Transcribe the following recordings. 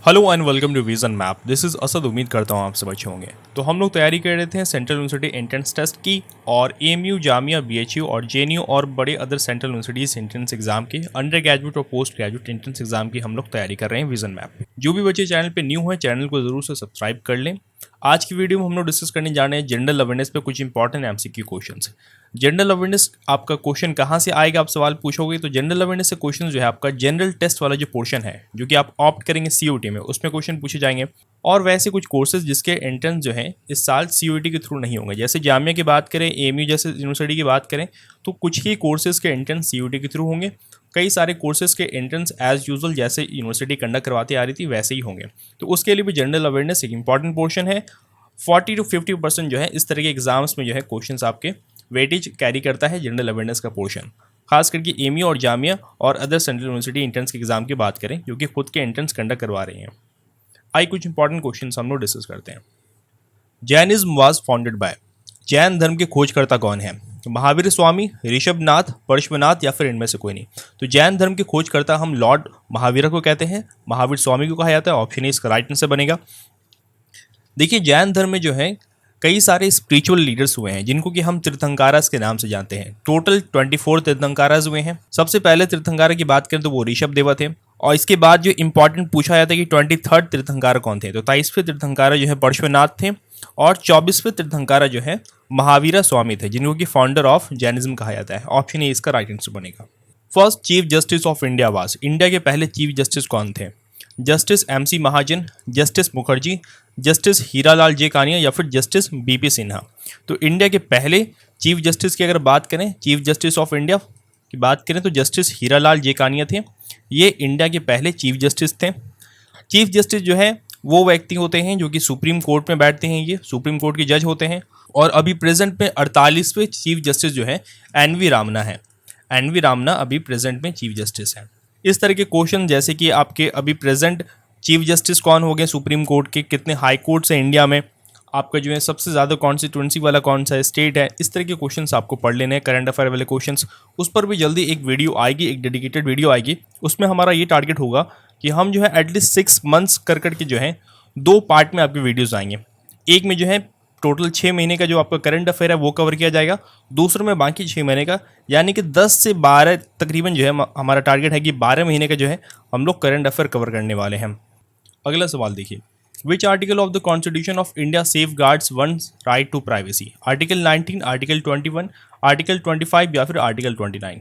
Hello and welcome to vision map. This is Asad. उम्मीद करता हूँ आप सब अच्छे होंगे। तो हम लोग तैयारी कर रहे थे सेंट्रल यूनिवर्सिटी एंट्रेंस टेस्ट की और एएमयू, जामिया, बीएचयू और जेएनयू और बड़े other central universities entrance exam की, अंडर ग्रेजुएट और पोस्ट ग्रेजुएट एंट्रेंस एग्जाम की हम लोग तैयारी कर रहे हैं विजन मैप पे। जो भी बच्चे चैनल पे न्यू हैं चैनल को जरूर से सब्सक्राइब कर लें। आज की वीडियो में हम लोग डिस्कस करने जा रहे हैं जनरल अवेयरनेस पे कुछ important MCQ questions. General awareness आपका क्वेश्चन कहाँ से आएगा, आप सवाल पूछोगे तो जनरल अवेयरनेस से क्वेश्चन जो है आपका जनरल टेस्ट वाला जो पोर्शन है जो कि आप ऑप्ट करेंगे सीयूटी में, उसमें क्वेश्चन पूछे जाएंगे। और वैसे कुछ कोर्सेज जिसके एंट्रेंस जो है इस साल सीयूटी के थ्रू नहीं होंगे, जैसे जामिया की बात करें, एएमयू जैसे यूनिवर्सिटी की बात करें तो कुछ ही कोर्सेज के एंट्रेंस सीयूटी के थ्रू होंगे। कई सारे कोर्सेज के एंट्रेंस एज यूजुअल जैसे यूनिवर्सिटी कंडक्ट करवाती आ रही थी वैसे ही होंगे। तो उसके लिए भी जनरल अवेयरनेस एक इंपॉर्टेंट पोर्शन है। 40 to 50% जो है इस तरह के एग्जाम्स में जो है क्वेश्चंस आपके वेटेज कैरी करता है जनरल अवेयरनेस का पोर्शन। खास करके एएमयू और जामिया और अदर सेंट्रल यूनिवर्सिटी एंट्रेंस के एग्जाम की बात करें जो कि खुद के एंट्रेंस कंडक्ट करवा रही हैं। आई कुछ इंपॉर्टेंट क्वेश्चंस हम लोग डिस्कस करते हैं। Jainism was founded by, Jain धर्म के खोजकर्ता कौन है? महावीर स्वामी, ऋषभनाथ, पार्श्वनाथ या फिर इनमें से कोई नहीं। तो जैन धर्म के खोजकर्ता हम लॉर्ड महावीर को कहते हैं, महावीर स्वामी को कहा जाता है। ऑप्शन ए इसका राइट आंसर बनेगा। देखिए जैन धर्म में जो है कई सारे स्पिरिचुअल लीडर्स हुए हैं जिनको कि हम तीर्थंकारास के नाम से जानते हैं। टोटल 24 तीर्थंकारास हुए हैं। सबसे पहले तीर्थंकारा की बात करें तो वो ऋषभ देवा थे, और इसके बाद जो इंपॉर्टेंट पूछा जाता है कि 23rd तीर्थंकारा कौन थे, तो 23वें तीर्थंकारा जो है पार्श्वनाथ थे और 24वें तीर्थंकारा जो है महावीरा स्वामी थे जिनको कि फाउंडर ऑफ जैनिज्म कहा जाता है। ऑप्शन ए इसका राइट आंसर बनेगा। First chief justice of India was, India के पहले चीफ जस्टिस कौन थे? जस्टिस एमसी महाजन, जस्टिस मुखर्जी, जस्टिस हीरालाल जे कानिया या फिर जस्टिस बीपी सिन्हा। तो इंडिया के पहले चीफ जस्टिस की अगर बात करें, चीफ जस्टिस ऑफ इंडिया की बात करें तो जस्टिस हीरालाल जे कानिया थे। ये इंडिया के पहले चीफ जस्टिस थे। चीफ जस्टिस जो है वो व्यक्ति होते हैं जो कि सुप्रीम कोर्ट में बैठते हैं, ये सुप्रीम कोर्ट के जज होते हैं। और अभी प्रेजेंट में 48वें चीफ जस्टिस जो है एनवी रामना है। एनवी रामना अभी प्रेजेंट में चीफ जस्टिस हैं। इस तरह के क्वेश्चन जैसे कि आपके अभी प्रेजेंट चीफ जस्टिस कौन हो गए सुप्रीम कोर्ट के, कितने हाई कोर्ट्स हैं इंडिया में, आपका जो है सबसे ज़्यादा कॉन्स्टिट्यूंसी वाला कौन सा स्टेट है, इस तरह के क्वेश्चंस आपको पढ़ लेने हैं, करंट अफेयर वाले क्वेश्चंस। उस पर भी जल्दी एक वीडियो आएगी, एक डेडिकेटेड वीडियो आएगी। उसमें हमारा ये टारगेट होगा कि हम जो है एटलीस्ट 6 मंथ्स कर के जो है 2 पार्ट में आपके वीडियोज़ आएंगे। एक में जो है टोटल 6 महीने का जो आपका करंट अफेयर है वो कवर किया जाएगा, दूसरे में बाकी 6 महीने का, यानी कि 10 से 12 तकरीबन जो है हमारा टारगेट है कि 12 महीने का जो है हम लोग करंट अफेयर कवर करने वाले हैं। अगला सवाल देखिए, which article of the constitution of India safeguards once right to privacy? Article 19, article 21, article 25 या फिर आर्टिकल 29।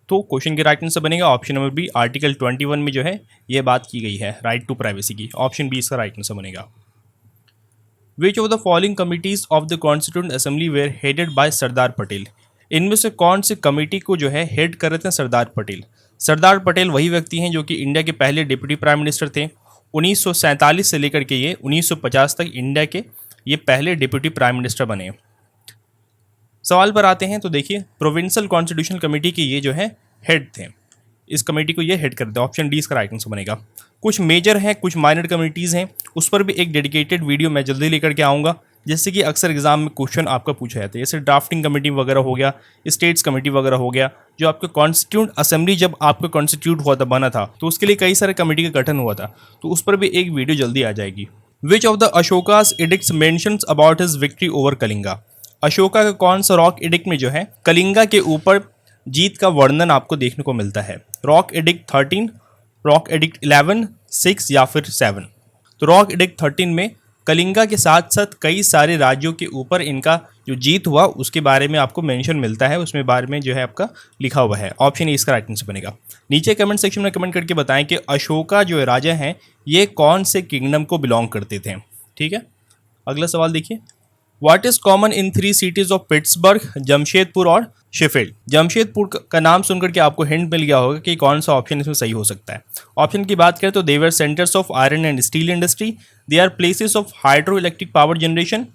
तो क्वेश्चन के राइट आंसर बनेगा ऑप्शन नंबर बी। आर्टिकल 21 में जो है ये बात की गई है राइट टू प्राइवेसी की। ऑप्शन बी इसका राइट आंसर बनेगा। Which of the following committees of the constituent assembly were headed by Sardar Patel? इनमें से कौन सी कमेटी को जो है हेड कर रहे थे सरदार पटेल? सरदार पटेल वही व्यक्ति हैं जो कि इंडिया के पहले डिप्टी प्राइम मिनिस्टर थे। 1947 से लेकर के ये 1950 तक इंडिया के ये पहले डिप्टी प्राइम मिनिस्टर बने। सवाल पर आते हैं तो देखिए प्रोविंशियल कॉन्स्टिट्यूशन कमेटी के ये जो है हेड थे, इस कमेटी को ये हेड करते हैं। ऑप्शन डी इसका राइट आंसर बनेगा। कुछ मेजर हैं, कुछ माइनर कमिटीज़ हैं, उस पर भी एक डेडिकेटेड वीडियो मैं जल्दी लेकर के आऊँगा। जैसे कि अक्सर एग्जाम में क्वेश्चन आपका पूछा जाता है, जैसे ड्राफ्टिंग कमेटी वगैरह हो गया, स्टेट्स कमेटी वगैरह हो गया, जो आपका कॉन्स्टिट्यूंट असेंबली जब आपका कॉन्स्टिट्यूट हुआ था, बना था, तो उसके लिए कई सारे कमेटी का गठन हुआ था, तो उस पर भी एक वीडियो जल्दी आ जाएगी। Which of the Ashoka's edicts mentions about his victory over Kalinga? Ashoka का कौन सा रॉक एडिक्ट में जो है कलिंगा के ऊपर जीत का वर्णन आपको देखने को मिलता है? रॉक एडिक्ट 13, रॉक एडिक्ट 11, 6 या फिर 7। तो रॉक एडिक्ट 13 में कलिंगा के साथ साथ कई सारे राज्यों के ऊपर इनका जो जीत हुआ उसके बारे में आपको मेंशन मिलता है, उसमें बारे में जो है आपका लिखा हुआ है। ऑप्शन ए इसका राइट आंसर बनेगा। नीचे कमेंट सेक्शन में कमेंट करके बताएं कि अशोका जो राजा हैं ये कौन से किंगडम को बिलोंग करते थे। ठीक है, अगला सवाल देखिए, what is common in 3 cities of Pittsburgh, Jamshedpur और शेफील्ड? जमशेदपुर का नाम सुनकर के आपको हिंट मिल गया होगा कि कौन सा ऑप्शन इसमें सही हो सकता है। ऑप्शन की बात करें तो they were centres of iron and steel industry, they are places of hydro electric power generation,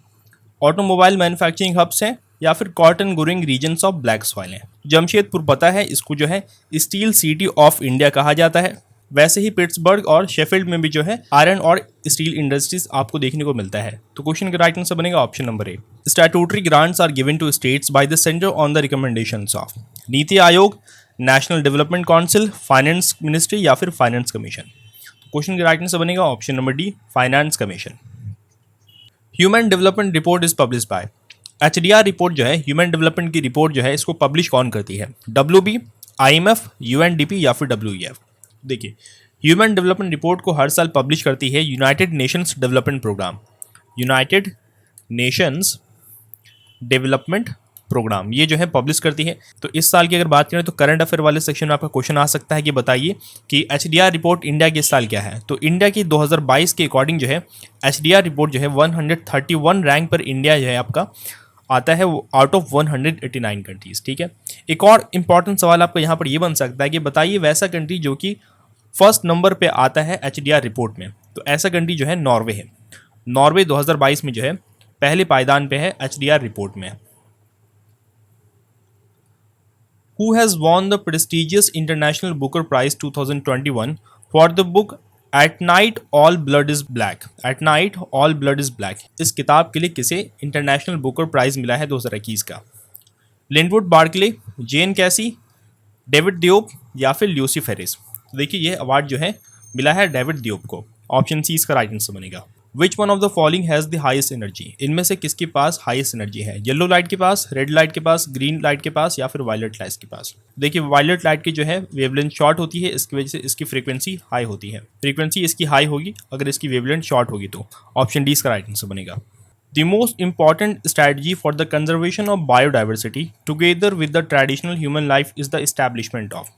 automobile manufacturing hubs हैं या फिर cotton growing regions of black soil हैं। जमशेदपुर पता है, इसको जो है स्टील सिटी ऑफ इंडिया कहा जाता है। वैसे ही पिट्सबर्ग और शेफील्ड में भी जो है आयरन और स्टील इंडस्ट्रीज आपको देखने को मिलता है। तो क्वेश्चन का राइट आंसर बनेगा option number A. Statutory grants are given to states by the centre on the recommendations of NITI Aayog, national development council, finance ministry या फिर फाइनेंस कमीशन। क्वेश्चन के राइट आंसर बनेगा option number D, finance commission. Human development report is publish by, HDR report जो है, human development की report जो है, इसको पब्लिश कौन करती है? WB, IMF, UNDP या फिर WEF? देखिए, ह्यूमन डेवलपमेंट रिपोर्ट को हर साल पब्लिश करती है United Nations development programme, United Nations development programme, ये जो है पब्लिश करती है। तो इस साल की अगर बात करें तो करंट अफेयर वाले सेक्शन में आपका क्वेश्चन आ सकता है कि बताइए कि HDR रिपोर्ट इंडिया के इस साल क्या है। तो इंडिया की 2022 के अकॉर्डिंग जो है HDR रिपोर्ट जो है 131 रैंक पर इंडिया जो है आपका आता है, वो आउट ऑफ 189 कंट्रीज। ठीक है, एक और इंपॉर्टेंट सवाल आपका यहाँ पर ये बन सकता है कि बताइए वैसा कंट्री जो कि फर्स्ट नंबर पे आता है HDR रिपोर्ट में। तो ऐसा कंट्री जो है नॉर्वे है। नॉर्वे 2022 में जो है पहले पायदान पे है HDR रिपोर्ट में। Who has won the prestigious International Booker Prize 2021 for the book At Night All Blood is Black? At Night All Blood is Black, इस किताब के लिए किसे इंटरनेशनल बुकर प्राइज मिला है 2021 का? लिंडवुड बार्कले, जेन कैसी, डेविड दियोप या फिर ल्यूसी फेरिस? देखिए, ये अवार्ड जो है मिला है डेविड दियोप को। ऑप्शन सी इसका राइट आंसर बनेगा। Which one of the following has the highest energy? इनमें से किसके पास हाईएस्ट एनर्जी है? येलो लाइट के पास, रेड लाइट के पास, ग्रीन लाइट के पास या फिर वायलेट लाइट के पास? देखिए, वायलेट लाइट की जो है वेवलेंथ शॉर्ट होती है, इसकी वजह से इसकी फ्रीक्वेंसी हाई होती है। फ्रीक्वेंसी इसकी हाई होगी अगर इसकी वेवलेंथ शॉर्ट होगी तो। ऑप्शन डी इसका राइट आंसर बनेगा। The most important strategy for the conservation of biodiversity together with the traditional human life is the establishment of.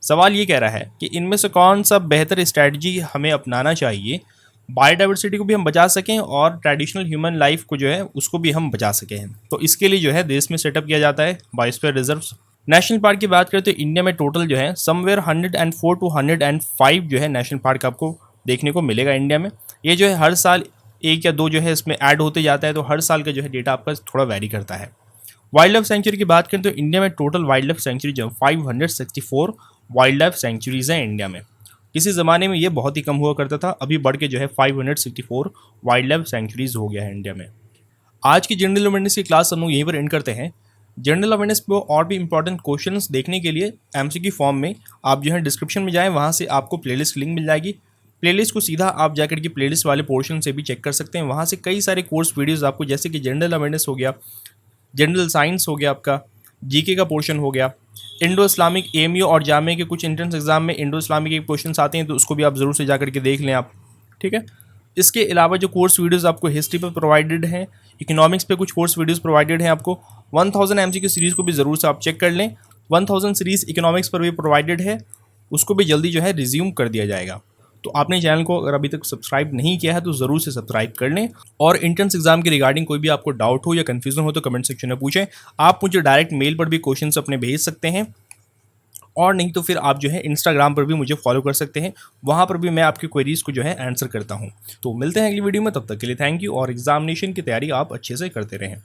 सवाल ये कह रहा है कि इनमें से कौन सा बेहतर स्ट्रैटेजी हमें अपनाना चाहिए, बायोडाइवर्सिटी को भी हम बचा सकें और ट्रेडिशनल ह्यूमन लाइफ को जो है उसको भी हम बचा सकें। तो इसके लिए जो है देश में सेटअप किया जाता है बायोस्फीयर रिजर्व्स। नेशनल पार्क की बात करें तो इंडिया में टोटल जो है समवेयर 104 टू 105 जो है नेशनल पार्क आपको देखने को मिलेगा इंडिया में। ये जो है हर साल एक या दो जो है इसमें ऐड होते जाता है, तो हर साल का जो है डेटा आपका थोड़ा वेरी करता है। वाइल्ड लाइफ सेंचुरी की बात करें तो इंडिया में टोटल वाइल्ड लाइफ सेंचुरी जो 564 वाइल्ड लाइफ सेंचुरीज हैं इंडिया में। किसी ज़माने में ये बहुत ही कम हुआ करता था, अभी बढ़ के जो है 564 वाइल्ड लाइफ सेंचुरीज हो गया है इंडिया में। आज की जनरल अवेयरनेस की क्लास हम लोग यहीं पर एंड करते हैं। जनरल अवेयरनेस पे और भी इंपॉर्टेंट क्वेश्चंस देखने के लिए MCQ फॉर्म में आप जो है डिस्क्रिप्शन में जाएं, वहाँ से आपको प्लेलिस्ट की लिंक मिल जाएगी। प्लेलिस्ट को सीधा आप जाकर के प्लेलिस्ट वाले पोर्शन से भी चेक कर सकते हैं। वहाँ से कई सारे कोर्स वीडियोज़ आपको, जैसे कि जनरल अवेयरनेस हो गया, जनरल साइंस हो गया, आपका GK का पोर्शन हो गया, इंडो इस्लामिक AMU और जामिया के कुछ एंट्रेंस एग्जाम में इंडो इस्लामिक के क्वेश्चन आते हैं, तो उसको भी आप ज़रूर से जाकर के देख लें आप। ठीक है, इसके अलावा जो कोर्स वीडियोस आपको हिस्ट्री पे प्रोवाइडेड हैं, इकोनॉमिक्स पे कुछ कोर्स वीडियोस प्रोवाइडेड हैं आपको। 1000 MCQ सीरीज़ को भी ज़रूर से आप चेक कर लें। 1000 सीरीज़ इकोनॉमिक्स पर भी प्रोवाइडेड है, उसको भी जल्दी जो है रिज्यूम कर दिया जाएगा। तो आपने चैनल को अगर अभी तक सब्सक्राइब नहीं किया है तो ज़रूर से सब्सक्राइब कर लें। और एंट्रेंस एग्जाम के रिगार्डिंग कोई भी आपको डाउट हो या कन्फ्यूजन हो तो कमेंट सेक्शन में पूछें। आप मुझे डायरेक्ट मेल पर भी क्वेश्चंस अपने भेज सकते हैं, और नहीं तो फिर आप जो है इंस्टाग्राम पर भी मुझे फॉलो कर सकते हैं, वहाँ पर भी मैं आपकी क्वेरीज़ को जो है आंसर करता हूँ। तो मिलते हैं अगली वीडियो में, तब तक के लिए थैंक यू, और एग्जामिनेशन की तैयारी आप अच्छे से करते रहें।